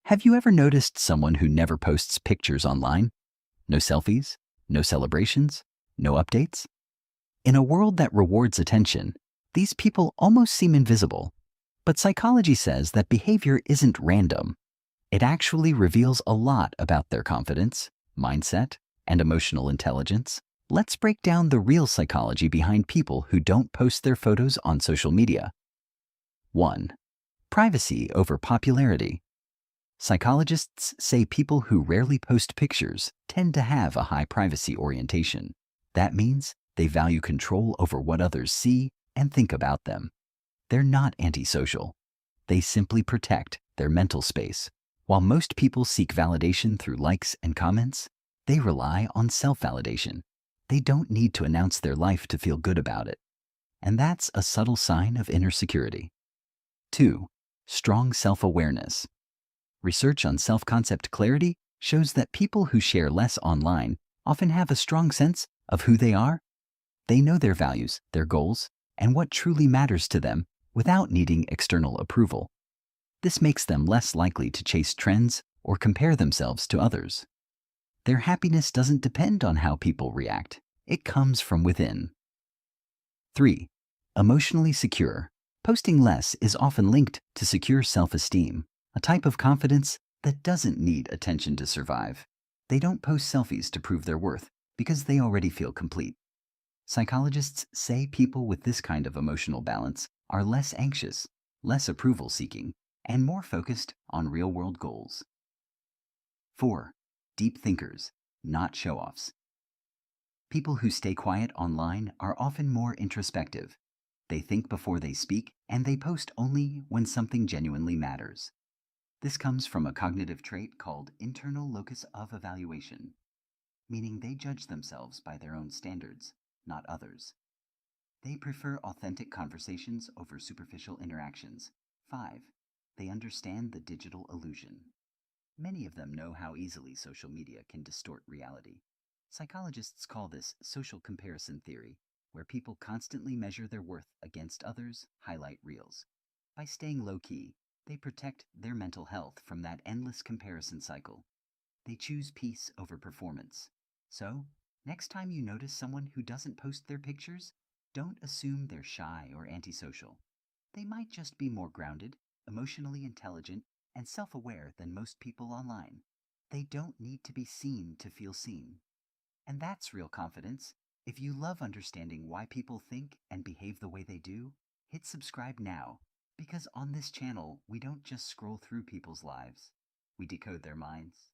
Have you ever noticed someone who never posts pictures online? No selfies? No celebrations? No updates? In a world that rewards attention, these people almost seem invisible. But psychology says that behavior isn't random. It actually reveals a lot about their confidence, mindset, and emotional intelligence. Let's break down the real psychology behind people who don't post their photos on social media. 1. Privacy over popularity. Psychologists say people who rarely post pictures tend to have a high privacy orientation. That means they value control over what others see and think about them. They're not antisocial. They simply protect their mental space. While most people seek validation through likes and comments, they rely on self-validation. They don't need to announce their life to feel good about it. And that's a subtle sign of inner security. 2. Strong self-awareness. Research on self-concept clarity shows that people who share less online often have a strong sense of who they are. They know their values, their goals, and what truly matters to them without needing external approval. This makes them less likely to chase trends or compare themselves to others. Their happiness doesn't depend on how people react. It comes from within. 3. Emotionally secure. Posting less is often linked to secure self-esteem, a type of confidence that doesn't need attention to survive. They don't post selfies to prove their worth because they already feel complete. Psychologists say people with this kind of emotional balance are less anxious, less approval-seeking, and more focused on real-world goals. 4. Deep thinkers, not show-offs. People who stay quiet online are often more introspective. They think before they speak, and they post only when something genuinely matters. This comes from a cognitive trait called internal locus of evaluation, meaning they judge themselves by their own standards, not others. They prefer authentic conversations over superficial interactions. 5. They understand the digital illusion. Many of them know how easily social media can distort reality. Psychologists call this social comparison theory, where people constantly measure their worth against others' highlight reels. By staying low-key, they protect their mental health from that endless comparison cycle. They choose peace over performance. So, next time you notice someone who doesn't post their pictures, don't assume they're shy or antisocial. They might just be more grounded, emotionally intelligent, and self-aware than most people online. They don't need to be seen to feel seen. And that's real confidence. If you love understanding why people think and behave the way they do, hit subscribe now. Because on this channel, we don't just scroll through people's lives. We decode their minds.